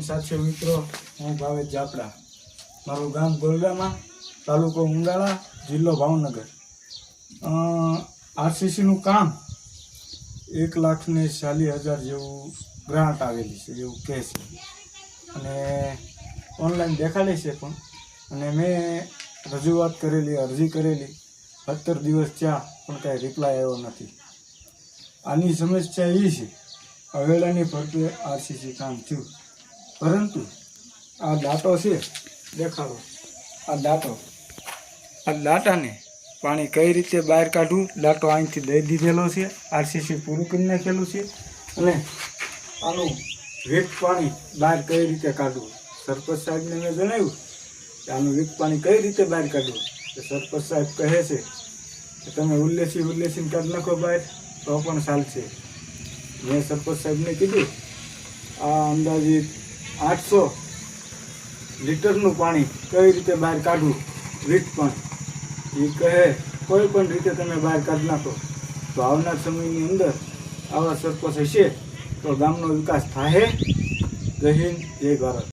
साथियों मित्रों हूँ भावेश जापड़ा मारू गाम गोलगामा तालुको उंडाला जिल्लो भावनगर। आरसीसी नु काम 1,40,000 जेवू ग्रांट आवेली छे एवुं कहे छे अने ऑनलाइन देखाड़े छे पण अने मैं रजूआत करेली अरजी करेली 17 दिवस थया पण कांई रिप्लाय आव्यो नथी। आनी समस्या ए छे अवेळानी फरते आरसीसी काम थयुं परंतु आ डाटो छे देखाड़ो आ डाटा ने पाणी कई रीते बहार काढવું डाटो અહીંથી દઈ દીધેલો છે આરસીસી પૂરું કરી નાખેલું છે અને આનું વીક પાણી બહાર કઈ રીતે કાઢવું સરપંચ સાહેબને મેં જણાવ્યું કે આનું વીક પાણી કઈ રીતે બહાર કાઢવું તો સરપંચ સાહેબ કહે છે કે તમે ઉલ્લેસીને કાઢી નાખો બહાર તો પણ ચાલશે। મેં સરપંચ સાહેબને કીધું આ અંદાજિત 800 લીટરનું પાણી કઈ રીતે બહાર કાઢવું વીક પાણી એ કહે કોઈ પણ રીતે તમે બહાર કાઢી નાખો તો આવનાર સમયની અંદર આવા સરપંચ હશે તો ગામનો વિકાસ થાય। જય હિન્દ જય ભારત।